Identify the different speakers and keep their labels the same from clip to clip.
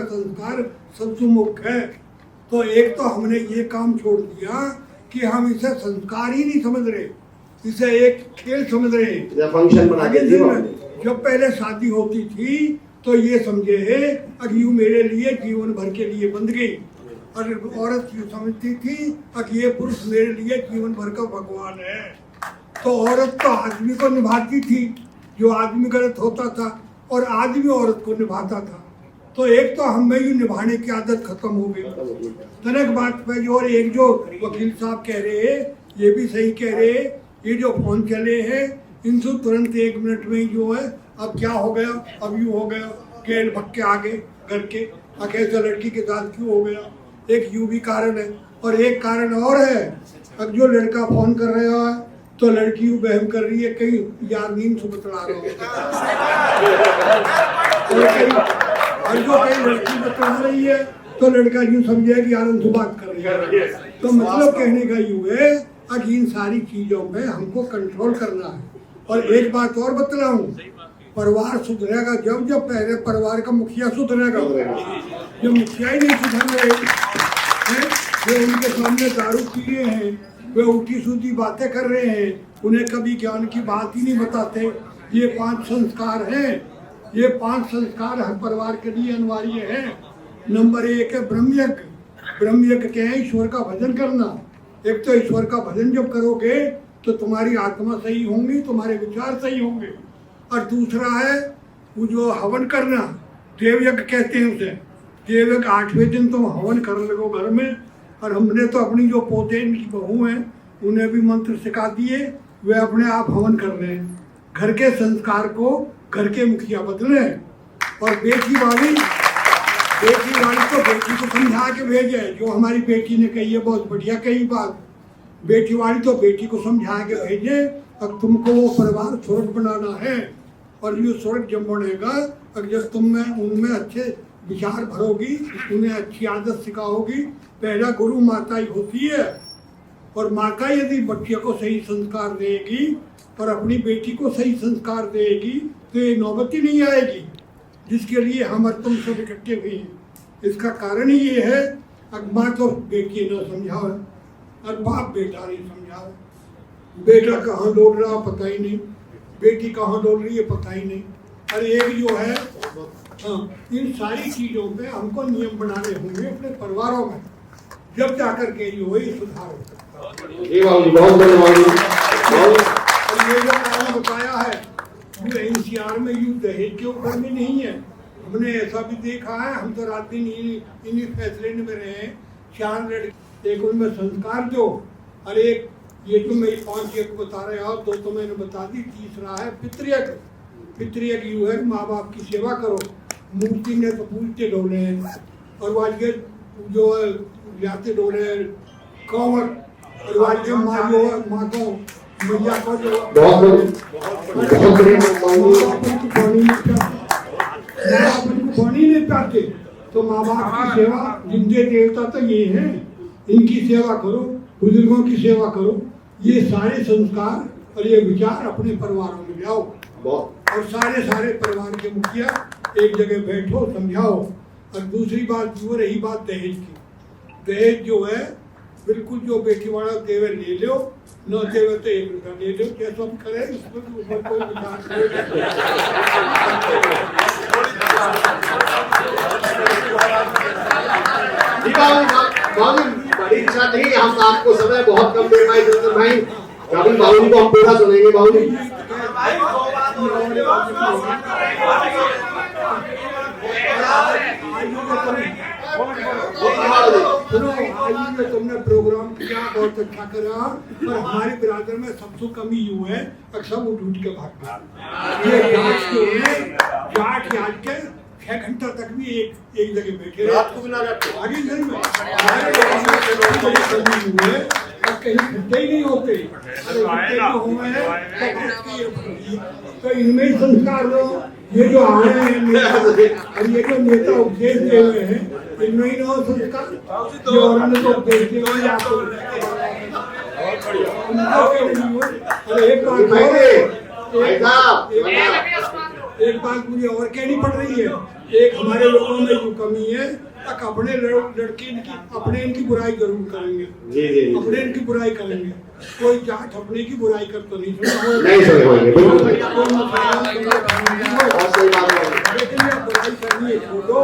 Speaker 1: संस्कार सबसे मुख्य है। तो एक तो हमने ये काम छोड़ दिया कि हम इसे संस्कार ही नहीं समझ रहे, इसे एक खेल समझ रहे हैं, फंक्शन बना के। जब पहले शादी होती थी तो ये समझे अब यूं मेरे लिए जीवन भर के लिए बंध गई, और औरत यूं समझती थी अब ये पुरुष मेरे लिए जीवन भर का भगवान है। तो औरत तो आदमी को निभाती थी, जो आदमी गलत होता था, और आदमी औरत को निभाता था। तो एक तो हमें यूं निभाने की आदत खत्म हो गई। तनक बात पे और एक जो वकील साहब कह रहे हैं, ये भी सही कह रहे हैं, ये जो फोन चले हैं इनसे तुरंत 1 मिनट में ही जो है अब क्या हो गया, अब यूँ हो गया, केल भग के आगे करके अकेले लड़की के साथ क्यों हो गया, एक यूँ भी कारण है। और एक कारण और है, अब जो लड़का फोन कर रहा है तो लड़की यूँ बहम कर रही है, कहीं यार नींद से बतला रहा और जो कहीं लड़की बतला रही है तो लड़का यूँ समझे कि आनंद से बात कर रही है। तो मतलब कहने का यूँ है अब इन सारी चीजों में हमको कंट्रोल करना है। और एक बात और बतलाऊं, परिवार सुधरेगा जब पहले परिवार का मुखिया सुधरेगा। जो मुखिया ही नहीं सुधर रहे हैं, जो उनके सामने दारू पी रहे हैं, वे उल्टी सीधी बातें कर रहे हैं, उन्हें कभी ज्ञान की बात ही नहीं बताते। ये 5 संस्कार हैं, ये 5 संस्कार हर परिवार के लिए अनिवार्य है। नंबर 1 है ब्रह्मयज्ञ। ब्रह्मयज्ञ क्या है? ईश्वर का भजन करना। एक तो ईश्वर का भजन जब करोगे तो तुम्हारी आत्मा सही होंगी, तुम्हारे विचार सही होंगे। और दूसरा है वो जो हवन करना, देवयज्ञ कहते हैं उसे। देवयज्ञ 8वें दिन तुम हवन कर लगो घर में। और हमने तो अपनी जो पोते इनकी बहू हैं उन्हें भी मंत्र सिखा दिए, वे अपने आप हवन कर रहे हैं। घर के संस्कार को घर के मुखिया बदले। और बेटी वाली तो बेटी को समझा के भेजे। जो हमारी बेटी ने कही है बहुत बढ़िया कही बात, बेटी वाली तो बेटी को समझा के भेजे। अब तुमको वो परिवार स्वर्ग बनाना है, और ये स्वर्ग जब बनेगा अब जब तुम में उनमें अच्छे विचार भरोगी, उन्हें अच्छी आदत सिखाओगी। पहला गुरु माता ही होती है, और माता यदि बच्चे को सही संस्कार देगी और अपनी बेटी को सही संस्कार देगी तो ये नौबत ही नहीं आएगी जिसके लिए हम और तुम सब इकट्ठे हुए हैं। इसका कारण ही ये है, अब माँ तो बेटी न समझाओ और बाप बेटा नहीं समझाओ। बेटा कहाँ दौड़ रहा पता ही नहीं, बेटी कहाँ दौड़ रही है पता ही नहीं। और एक जो है इन सारी चीज़ों पे हमको नियम बनाने होंगे अपने परिवारों में, जब जाकर के जो है सुधार होगा। ये जो काम बताया है NCR में यूँ दहेज के ऊपर में नहीं है। हमने ऐसा भी देखा है, हम तो रात दिन इन्हीं फैसले में रहे हैं। 4 लड़के, एक उनमें संस्कार दो, और एक ये तो मेरी 5 एक बता रहे हो, 2 तो मैंने बता दी, तीसरा है पितृयज्ञ। पितृयज्ञ यूँ है माँ बाप की सेवा करो। मूर्ति ने तो पूजते डोले हैं, और वाज्य जो जाते डोले कंवर, और वाज्य माँ जो है माँ को मैया को जो पानी नहीं पाते, तो माँ बाप की सेवा, जिंदे देवता तो ये है, इनकी सेवा करो, बुजुर्गों की सेवा करो। ये सारे संस्कार और ये विचार अपने परिवारों में लाओ, और सारे परिवार के मुखिया एक जगह बैठो, समझाओ। और दूसरी बात जो रही बात दहेज की, दहेज जो है बिल्कुल जो बेटी वाला देवे ले लो, न देवे तो 1 रुपया ले लो, कैसा भी करे इसमें ऊपर कोई विचार
Speaker 2: बड़ी इच्छा नहीं, हम आपको समय बहुत कम दे पाए जतिन भाई, कभी बाबू को हम पूरा सुनेंगे। बाबू
Speaker 1: तुमने प्रोग्राम किया, बहुत अच्छा करा, पर हमारे बिरादर में सबसे कमी यूँ है सब उठ के भागते। ये जाट आज के 6 घंटा तक भी एक जगह बैठे रात को बिना आगे घर में कहीं घंटे ही नहीं होते। तो इनमें ही संस्कार लो। ये जो आए हैं और ये जो नेता उपदेश दे हुए हैं, इनमें ही लो संस्कार। जो उन्होंने तो उपदेश दिए हुए आपको। एक बात मुझे और कहनी पड़ रही है, एक हमारे लोगों में जो कमी है, तक अपने लड़के अपने इनकी बुराई जरूर करेंगे।
Speaker 2: जी जी जी।
Speaker 1: अपने इनकी बुराई करेंगे, कोई जाट अपने की बुराई कर तो नहीं
Speaker 2: नहीं सुने होंगे, बिल्कुल
Speaker 1: कोई मसला
Speaker 2: बहुत सही बात है।
Speaker 1: लेकिन ये बुराई करनी है छोड़ो,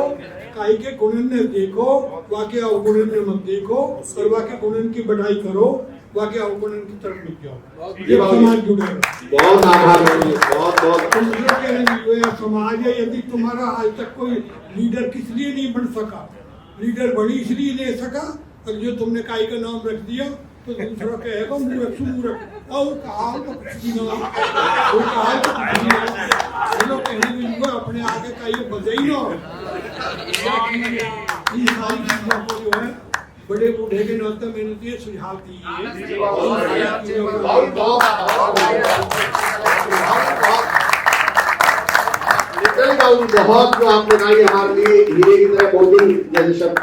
Speaker 1: काई के गुणन ने देखो, वाके अवगुणन ने मत देखो, और वाके गुणन की बढ़ाई करो, वाके अवगुणन की तरफ मत जाओ। ये समाज जुड़ेगा।
Speaker 2: बहुत आभार मानिए, बहुत बहुत
Speaker 1: तुम लोग कह रहे हैं, ये समाज है, यदि तुम्हारा आज तक कोई लीडर किस लिए नहीं बन सका, लीडर बनी इसलिए नहीं सका, और जो तुमने काई का नाम रख दिया तो दूसरा कहेगा मूर्ख मूर्ख, और कहा तो कुछ भी ना, वो कहा तो कुछ भी ना, ये लोग कहने के लिए अपने आगे काई बजे ही ना। ये सारी चीजों को जो है बड़े बूढ़े के नाते मैंने तो ये सुझाव दिए हैं।
Speaker 2: बहुत बहुत जो आपने कहा, हमारे लिए हीरे की तरह बोलिंग जैसे शब्द